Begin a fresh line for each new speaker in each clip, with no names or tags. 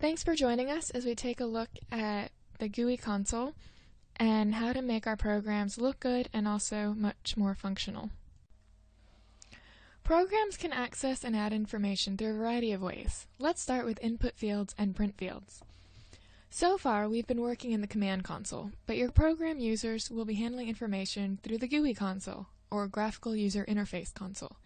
Thanks for joining us as we take a look at the GUI console and how to make our programs look good and also much more functional. Programs can access and add information through a variety of ways. Let's start with input fields and print fields. So far, we've been working in the command console, but your program users will be handling information through the GUI console, or Graphical User Interface console.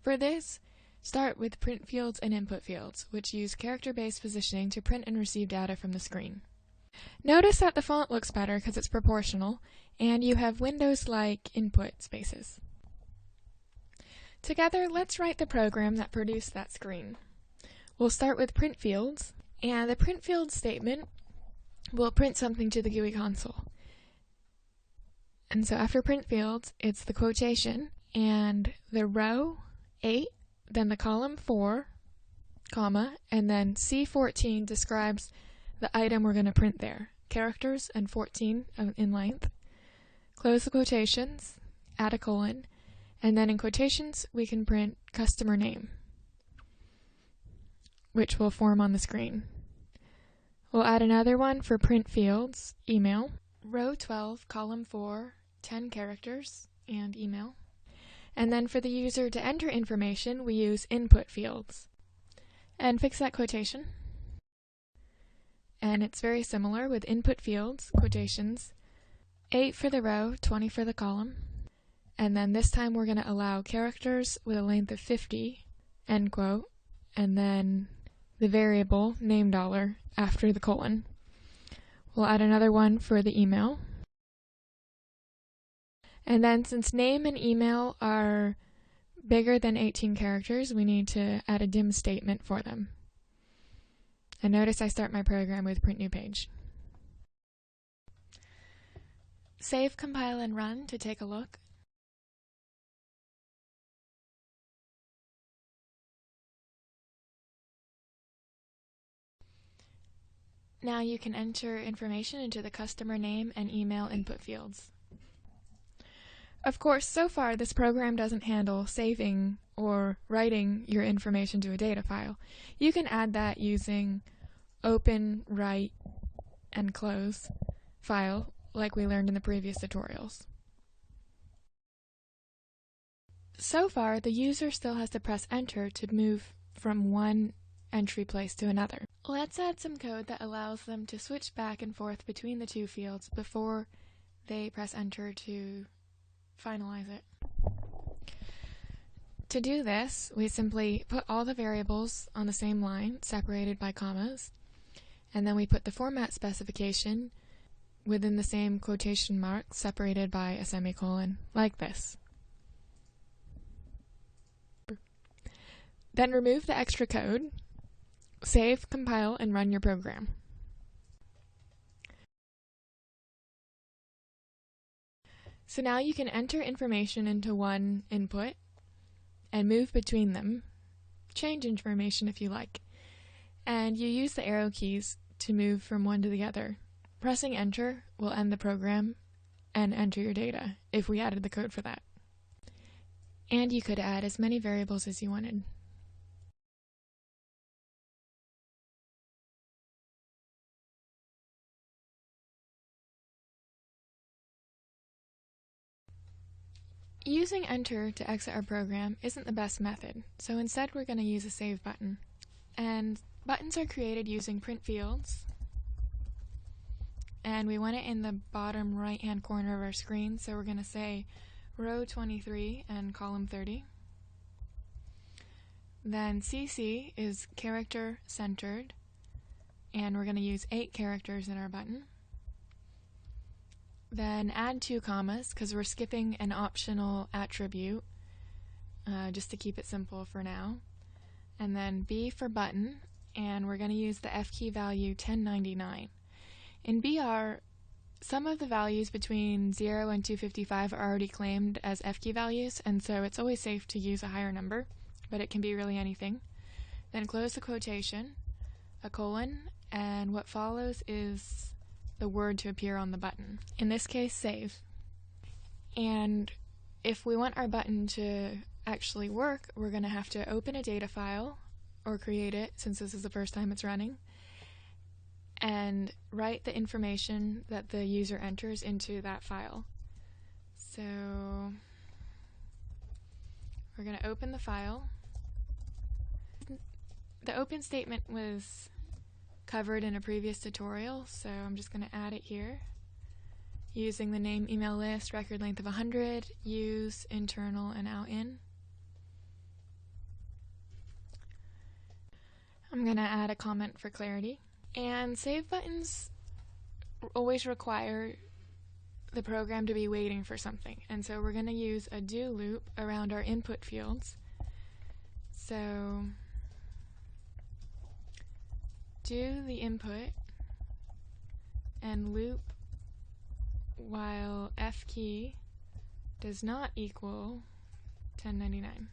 For this, start with print fields and input fields, which use character-based positioning to print and receive data from the screen. Notice that the font looks better because it's proportional, and you have windows-like input spaces. Together, let's write the program that produced that screen. We'll start with print fields, and the print field statement will print something to the GUI console. And so after print fields, it's the quotation, and the row 8, then the column 4, comma, and then C14 describes the item we're going to print there, characters and 14 in length. Close the quotations, add a colon, and then in quotations we can print customer name, which will form on the screen. We'll add another one for print fields, email, row 12, column 4, 10 characters, and email. And then for the user to enter information, we use input fields. And fix that quotation. And it's very similar with input fields, quotations, 8 for the row, 20 for the column. And then this time we're going to allow characters with a length of 50, end quote, and then the variable name dollar after the colon. We'll add another one for the email. And then since name and email are bigger than 18 characters, we need to add a dim statement for them. And notice I start my program with print new page. Save, compile, and run to take a look. Now you can enter information into the customer name and email input fields. Of course, so far this program doesn't handle saving or writing your information to a data file. You can add that using open, write, and close file like we learned in the previous tutorials. So far, the user still has to press enter to move from one entry place to another. Let's add some code that allows them to switch back and forth between the two fields before they press enter to finalize it. To do this, we simply put all the variables on the same line, separated by commas, and then we put the format specification within the same quotation mark, separated by a semicolon, like this. Then remove the extra code, save, compile, and run your program. So now you can enter information into one input and move between them, change information if you like, and you use the arrow keys to move from one to the other. Pressing enter will end the program and enter your data if we added the code for that. And you could add as many variables as you wanted. Using enter to exit our program isn't the best method, so instead we're going to use a save button. And buttons are created using print fields, and we want it in the bottom right hand corner of our screen, so we're going to say row 23 and column 30. Then CC is character centered, and we're going to use 8 characters in our button. Then add 2 commas, because we're skipping an optional attribute, just to keep it simple for now. And then B for button, and we're going to use the fkey value 1099. In BR, some of the values between 0 and 255 are already claimed as fkey values, and so it's always safe to use a higher number, but it can be really anything. Then close the quotation, a colon, and what follows is the word to appear on the button. In this case, save. And if we want our button to actually work, we're going to have to open a data file, or create it since this is the first time it's running, and write the information that the user enters into that file. So we're going to open the file. The open statement was covered in a previous tutorial, so I'm just going to add it here. Using the name email list, record length of 100, use internal and out in. I'm going to add a comment for clarity. And save buttons always require the program to be waiting for something. And so we're going to use a do loop around our input fields. So do the input and loop while fkey does not equal 1099.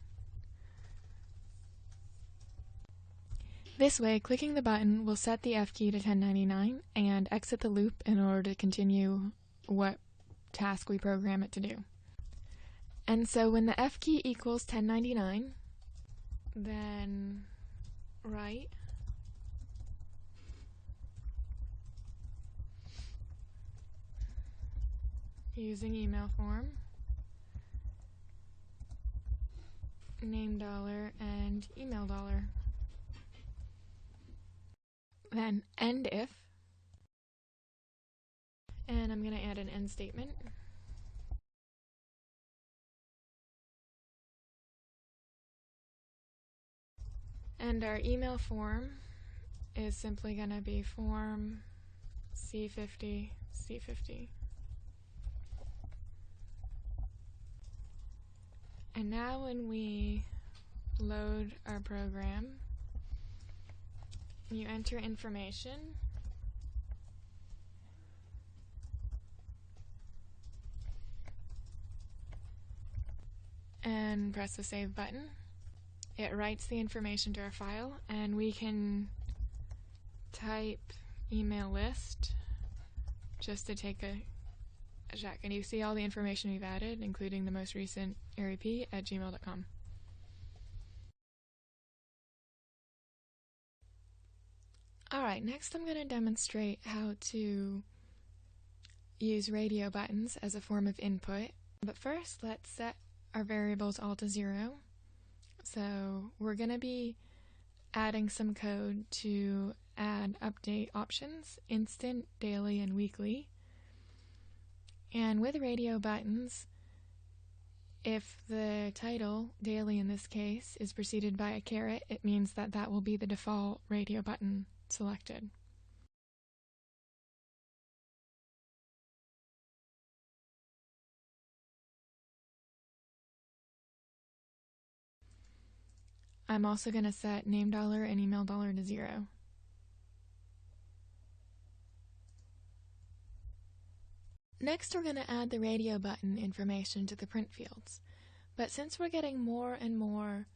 This way, clicking the button will set the fkey to 1099 and exit the loop in order to continue what task we program it to do. And so when the fkey equals 1099, then write using email form, name dollar and email dollar. Then end if, and I'm going to add an end statement. And our email form is simply going to be form C50 C50. And now when we load our program, you enter information and press the save button. It writes the information to our file, and we can type email list just to take a check. And you see all the information we've added, including the most recent arep@gmail.com. Alright, next I'm going to demonstrate how to use radio buttons as a form of input. But first, let's set our variables all to 0. So we're going to be adding some code to add update options, instant, daily, and weekly. And with radio buttons, if the title, daily in this case, is preceded by a caret, it means that that will be the default radio button selected. I'm also going to set name dollar and email dollar to 0. Next, we're going to add the radio button information to the print fields. But since we're getting more and more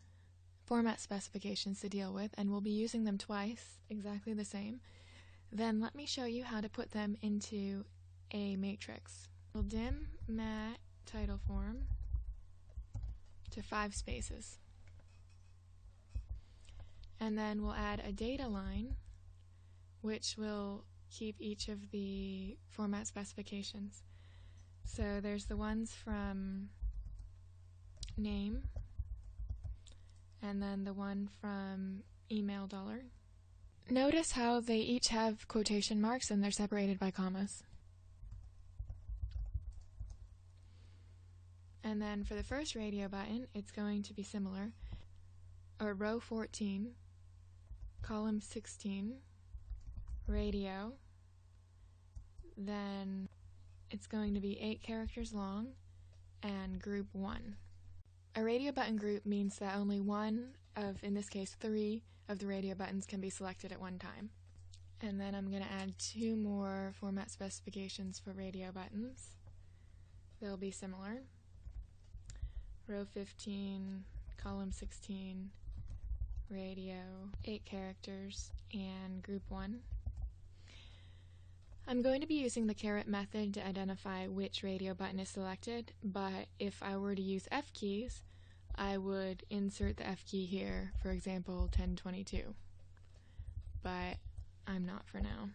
format specifications to deal with, and we'll be using them twice, exactly the same, then let me show you how to put them into a matrix. We'll dim mat title form to 5 spaces. And then we'll add a data line, which will keep each of the format specifications. So there's the ones from name, and then the one from email dollar. Notice how they each have quotation marks and they're separated by commas. And then for the first radio button, it's going to be similar. Row 14, column 16, radio, then it's going to be 8 characters long, and group 1. A radio button group means that only one of, in this case, 3 of the radio buttons can be selected at one time. And then I'm going to add 2 more format specifications for radio buttons. They'll be similar. Row 15, column 16, radio, 8 characters, and group 1. I'm going to be using the caret method to identify which radio button is selected, but if I were to use fkeys, I would insert the fkey here, for example 1022. But I'm not for now.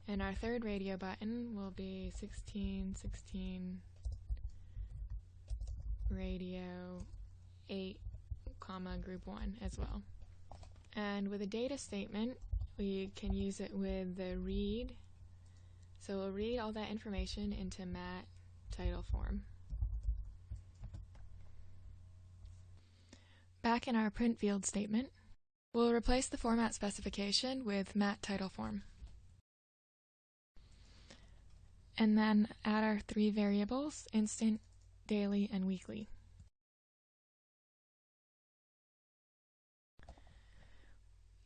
And our third radio button will be 1616 radio 8, group 1 as well. And with a data statement, we can use it with the read. So we'll read all that information into mat title form. Back in our print field statement, we'll replace the format specification with mat title form. And then add our 3 variables, instant, daily, and weekly.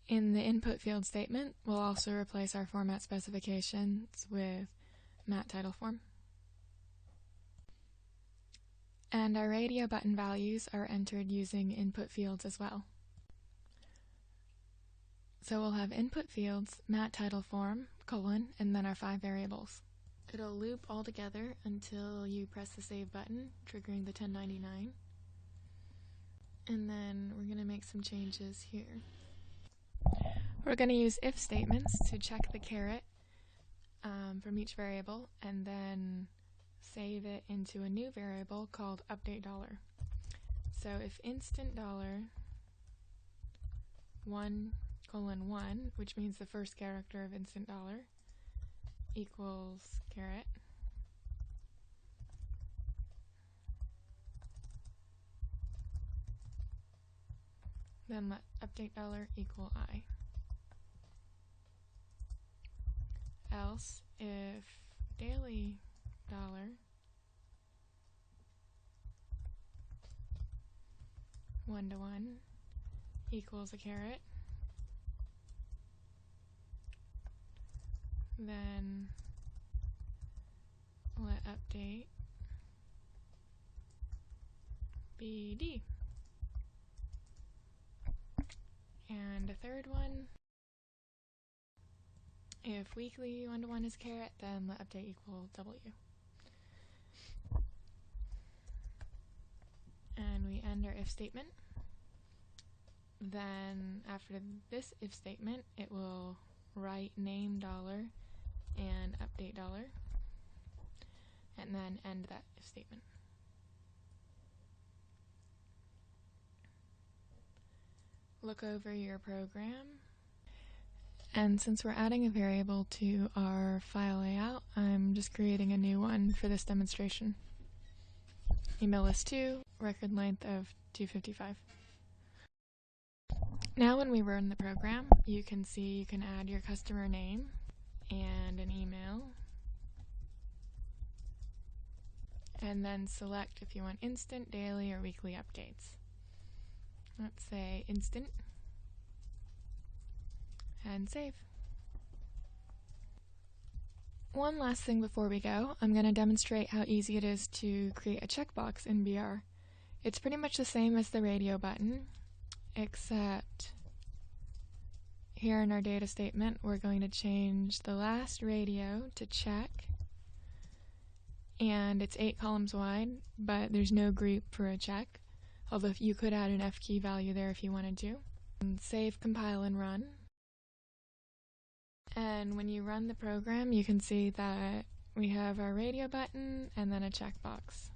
In the input field statement, we'll also replace our format specifications with mat title form. And our radio button values are entered using input fields as well. So we'll have input fields, mat title form, colon, and then our 5 variables. It'll loop all together until you press the save button, triggering the 1099. And then we're going to make some changes here. We're going to use if statements to check the caret from each variable and then save it into a new variable called update dollar. So if instant dollar 1:1, which means the first character of instant dollar, equals caret, then let update dollar equal I. Else, if daily dollar 1:1 equals a caret, then let update be D. And a third one, if weekly 1:1 is caret, then let update equal W. And we end our if statement. Then after this if statement, it will write name dollar and update dollar, and then end that if statement. Look over your program. And since we're adding a variable to our file layout, I'm just creating a new one for this demonstration. Email list 2, record length of 255. Now when we run the program, you can see you can add your customer name and an email, and then select if you want instant, daily, or weekly updates. Let's say instant, and save. One last thing before we go, I'm going to demonstrate how easy it is to create a checkbox in BR. It's pretty much the same as the radio button, except here in our data statement we're going to change the last radio to check, and it's 8 columns wide, but there's no group for a check, although you could add an fkey value there if you wanted to. And save, compile, and run. And when you run the program, you can see that we have our radio button and then a checkbox.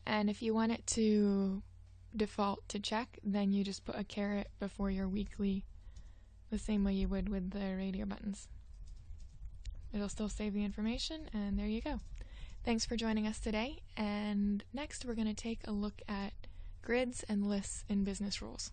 And if you want it to default to check, then you just put a caret before your weekly, the same way you would with the radio buttons. It'll still save the information, and there you go. Thanks for joining us today, and next we're going to take a look at grids and lists in business rules.